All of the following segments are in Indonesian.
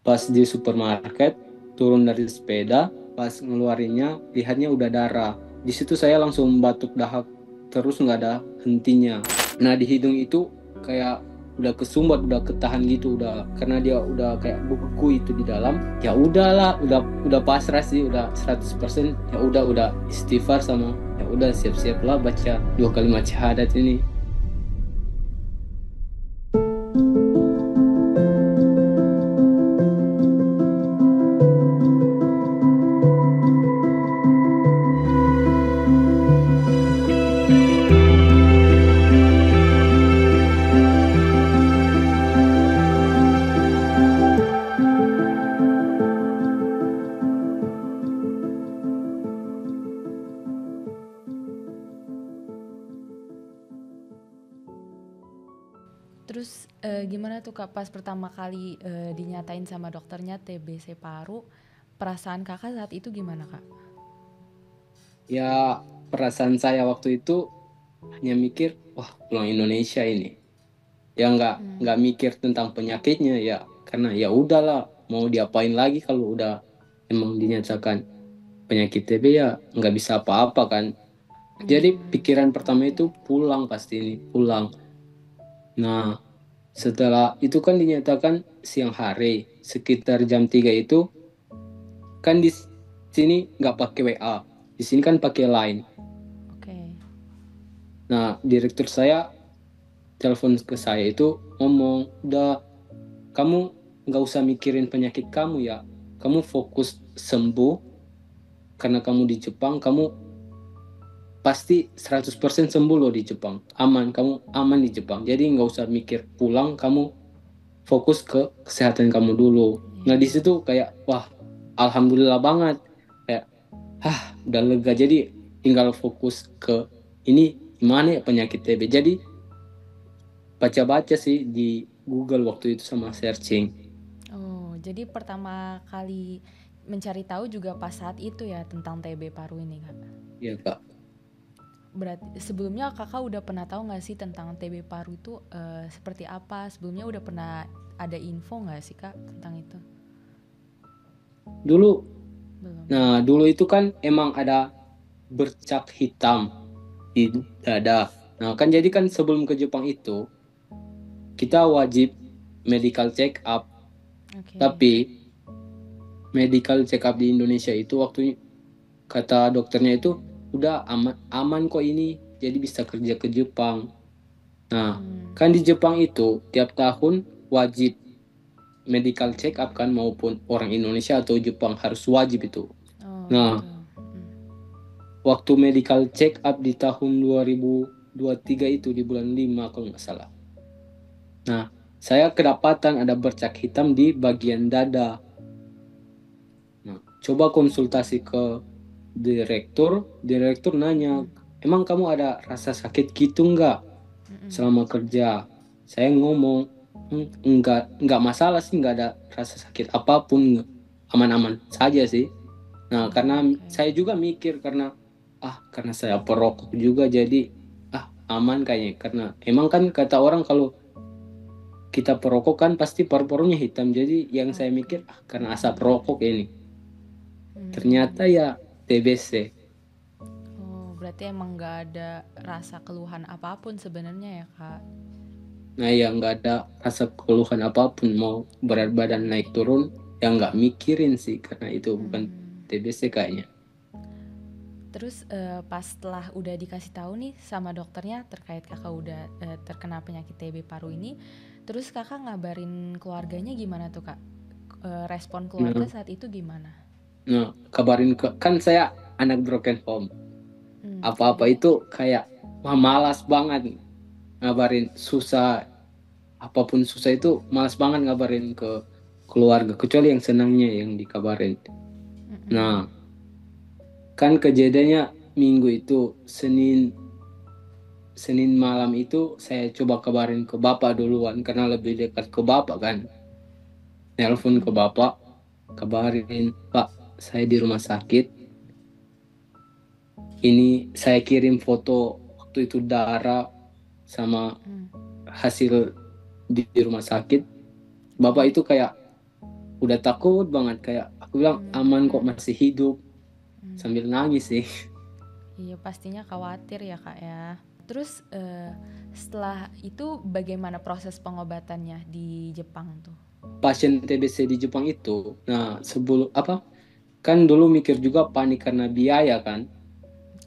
Pas di supermarket, turun dari sepeda, pas ngeluarinnya, lihatnya udah darah. Di situ saya langsung batuk dahak, terus nggak ada hentinya. Nah di hidung itu kayak udah kesumbat, udah ketahan gitu, udah karena dia udah kayak beku itu di dalam. Ya udahlah, udah pasrah sih, udah 100%. Ya udah istighfar sama ya udah siap-siap lah baca 2 kalimat syahadat ini. Terus gimana tuh Kak pas pertama kali dinyatain sama dokternya TBC paru, perasaan Kakak saat itu gimana Kak? Ya perasaan saya waktu itu hanya mikir, wah pulang Indonesia ini. Ya nggak mikir tentang penyakitnya ya, karena ya udahlah mau diapain lagi kalau udah emang dinyatakan penyakit TB ya nggak bisa apa-apa kan. Jadi pikiran pertama Oke. itu pulang pasti ini pulang. Nah setelah itu kan dinyatakan siang hari sekitar jam 3 itu kan di sini nggak pakai WA, di sini kan pakai Line. Oke. Nah direktur saya telepon ke saya itu ngomong, udah kamu nggak usah mikirin penyakit kamu ya, kamu fokus sembuh karena kamu di Jepang, kamu pasti 100% sembuh loh di Jepang, aman, kamu aman di Jepang, jadi nggak usah mikir pulang, kamu fokus ke kesehatan kamu dulu. Nah di Iya. situ kayak wah alhamdulillah banget, kayak udah lega, jadi tinggal fokus ke ini gimana ya penyakit TB. Jadi baca-baca sih di Google waktu itu sama searching. Oh, jadi pertama kali mencari tahu juga pas saat itu ya tentang TB paru ini Kak. Ya kak. Berarti sebelumnya Kakak udah pernah tahu nggak sih tentang TB paru itu seperti apa? Sebelumnya udah pernah ada info nggak sih Kak tentang itu? Dulu, Belum ya? nah dulu itu kan emang ada bercak hitam di dada. Nah kan jadi kan sebelum ke Jepang itu kita wajib medical check up. Oke. Tapi medical check up di Indonesia itu waktu kata dokternya itu udah aman, aman kok ini. Jadi bisa kerja ke Jepang. Nah Hmm. kan di Jepang itu tiap tahun wajib medical check up kan, maupun orang Indonesia atau Jepang harus wajib itu. Oh gitu. Nah waktu medical check up di tahun 2023 itu di bulan 5 kalau nggak salah. Nah, saya kedapatan ada bercak hitam di bagian dada. Nah, coba konsultasi ke direktur nanya, emang kamu ada rasa sakit gitu nggak selama kerja? Saya ngomong, nggak masalah sih, nggak ada rasa sakit apapun, aman-aman saja sih. Nah, karena Oh, oke. saya juga mikir karena saya perokok juga jadi aman kayaknya, karena emang kan kata orang kalau kita perokok kan pasti paru-parunya hitam. Jadi yang saya Oke. mikir karena asap rokok ini. Ternyata Hmm. ya TBC. Oh, berarti emang nggak ada rasa keluhan apapun sebenarnya ya Kak? Nah ya nggak ada rasa keluhan apapun, mau berat badan naik turun ya nggak mikirin sih, karena itu bukan TBC kayaknya. Terus pas setelah udah dikasih tahu nih sama dokternya terkait kakak udah terkena penyakit TB paru ini, terus kakak ngabarin keluarganya gimana tuh kak? Respon keluarga Nah, saat itu gimana? kabarin kan saya anak broken home. Apa-apa Iya. itu kayak malas banget ngabarin, susah, apapun susah itu malas banget ngabarin ke keluarga, kecuali yang senangnya yang dikabarin. Nah kan kejadiannya minggu itu, Senin Senin malam itu saya coba kabarin ke bapak duluan karena lebih dekat ke bapak kan. Nelpon ke bapak, kabarin, Pak, saya di rumah sakit. Ini saya kirim foto waktu itu darah sama hasil di rumah sakit. Bapak itu kayak, udah takut banget, kayak aku bilang aman kok, masih hidup, sambil nangis sih. Iya pastinya khawatir ya kak ya. Terus setelah itu bagaimana proses pengobatannya di Jepang tuh? Pasien TBC di Jepang itu, nah sebelum apa, kan dulu mikir juga panik karena biaya kan,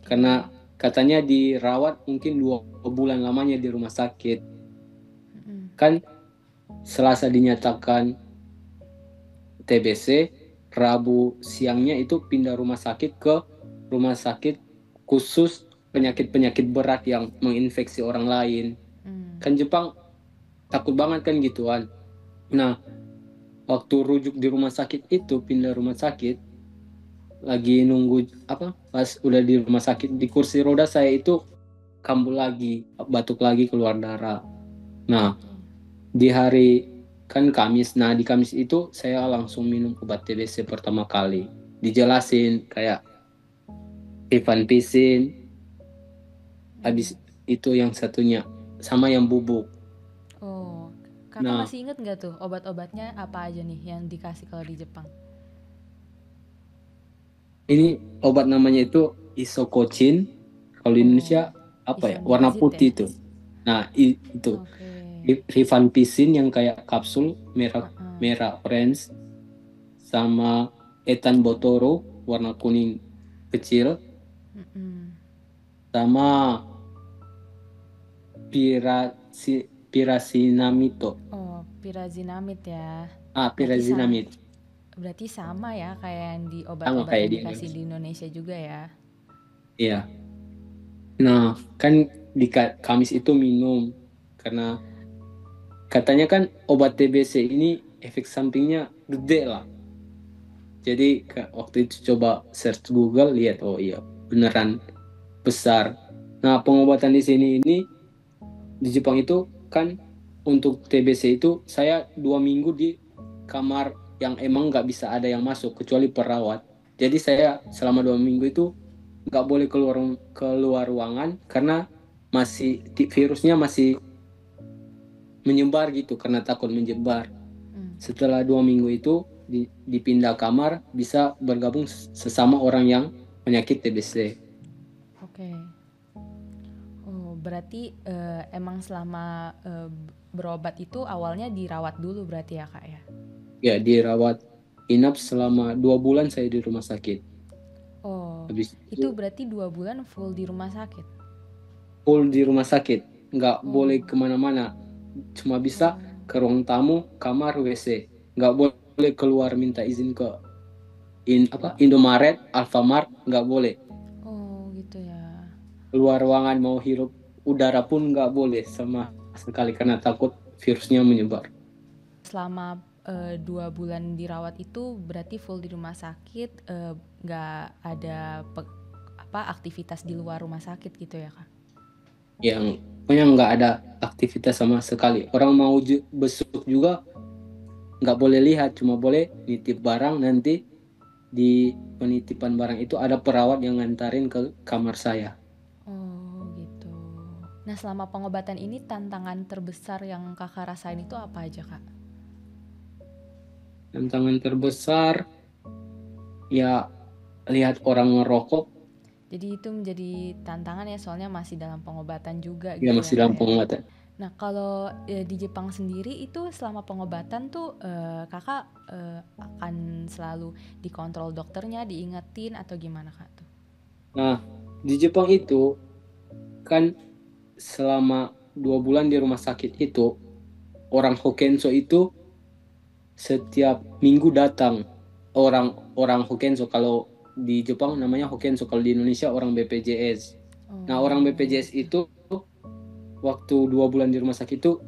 karena Oke. katanya dirawat mungkin 2 bulan lamanya di rumah sakit. Mm-mm. Kan Selasa dinyatakan TBC, Rabu siangnya itu pindah rumah sakit ke rumah sakit khusus penyakit-penyakit berat yang menginfeksi orang lain. Mm. Kan Jepang takut banget kan gituan. Nah, waktu rujuk di rumah sakit itu, pindah rumah sakit, lagi nunggu apa, pas udah di rumah sakit di kursi roda, saya itu kambuh lagi, batuk lagi, keluar darah. Nah, Oke. di hari kan Kamis, nah di Kamis itu saya langsung minum obat TBC pertama kali. Dijelasin kayak rifampicin, habis Mm. itu yang satunya sama yang bubuk. Oh, kakak Nah, masih inget nggak tuh obat-obatnya apa aja nih yang dikasih kalau di Jepang? ini obat namanya itu isokocin. Kalau di Oh, Indonesia apa ya? Warna isoniazid ya? putih itu. Nah, itu Oke. rifampicin yang kayak kapsul merah Heeh. merah orange, sama etan botoro warna kuning kecil, Mm-mm. sama pirasinamito. Oh, pirazinamid ya. Berarti Pirazinamid berarti sama ya kayak yang di sama obat-obat kayak yang di dikasih Indonesia. di Indonesia juga ya. Iya. Nah, kan di Kamis itu minum karena katanya kan obat TBC ini efek sampingnya gede lah. Jadi waktu itu coba search Google, lihat oh iya beneran besar. Nah, pengobatan di sini ini di Jepang itu kan untuk TBC itu saya 2 minggu di kamar yang emang nggak bisa ada yang masuk kecuali perawat. Jadi saya selama 2 minggu itu nggak boleh keluar ruangan karena virusnya masih menyebar gitu, karena takut menyebar. Hmm. Setelah 2 minggu itu dipindah kamar, bisa bergabung sesama orang yang penyakit TBC. Oke. Oh, berarti emang selama berobat itu awalnya dirawat dulu berarti ya kak ya? Ya, dirawat inap selama 2 bulan saya di rumah sakit. Oh, Habis itu itu berarti 2 bulan full di rumah sakit? full di rumah sakit, nggak boleh Oh, kemana-mana, cuma bisa oh, ke ruang tamu, kamar, WC. Nggak boleh keluar minta izin ke Indomaret, Alfamart, nggak boleh. oh gitu ya. Keluar ruangan mau hirup udara pun nggak boleh sama sekali karena takut virusnya menyebar. Selama 2 bulan dirawat itu berarti full di rumah sakit, nggak ada aktivitas di luar rumah sakit gitu ya kak? Yang pokoknya nggak ada aktivitas sama sekali. Orang mau besuk juga nggak boleh lihat, cuma boleh nitip barang. Nanti di penitipan barang itu ada perawat yang ngantarin ke kamar saya. Oh gitu. Nah selama pengobatan ini tantangan terbesar yang kakak rasain itu apa aja kak? Tantangan terbesar ya lihat orang ngerokok, Jadi itu menjadi tantangan ya soalnya masih dalam pengobatan juga ya gitu ya masih kak dalam ya. pengobatan. Nah kalau di Jepang sendiri itu selama pengobatan tuh kakak akan selalu dikontrol dokternya, diingetin atau gimana kak tuh? Nah, di Jepang itu kan selama 2 bulan di rumah sakit itu, orang Hokenso itu setiap minggu datang. Orang Hokenso, kalau di Jepang namanya Hokenso, kalau di Indonesia orang BPJS. Nah, orang Oh BPJS gitu. itu waktu 2 bulan di rumah sakit itu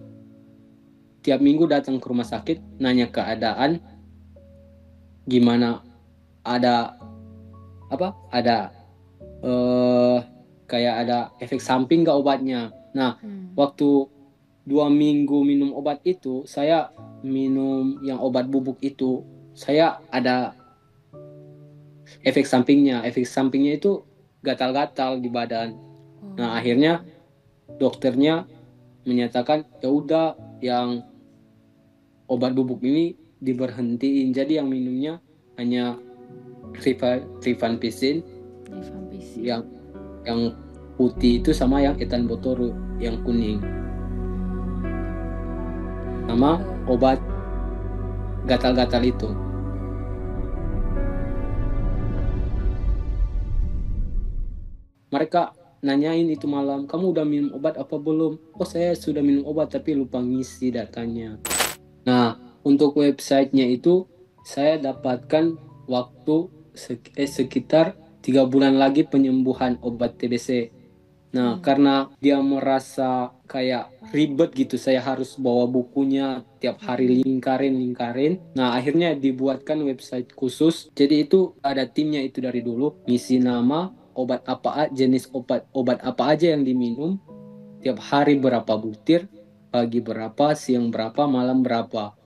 tiap minggu datang ke rumah sakit, nanya keadaan gimana, ada apa, ada eh kayak ada efek samping nggak obatnya. Nah, Hmm. waktu 2 minggu minum obat itu, saya minum yang obat bubuk itu, saya ada efek sampingnya. Efek sampingnya itu gatal-gatal di badan. Nah, Oh gitu. akhirnya dokternya menyatakan ya udah, yang obat bubuk ini diberhentiin. Jadi yang minumnya hanya rifampicin Rifampicin. yang putih itu sama yang etanbotoru yang kuning. Sama obat gatal-gatal itu. Mereka nanyain itu malam, kamu udah minum obat apa belum? Oh, saya sudah minum obat tapi lupa ngisi datanya. Nah, untuk websitenya itu saya dapatkan waktu sekitar 3 bulan lagi penyembuhan obat TBC. Nah, karena dia merasa kayak ribet gitu, saya harus bawa bukunya tiap hari lingkarin. Nah, akhirnya dibuatkan website khusus. Jadi itu ada timnya itu dari dulu, ngisi nama, obat apa, jenis obat apa aja yang diminum, tiap hari berapa butir, pagi berapa, siang berapa, malam berapa.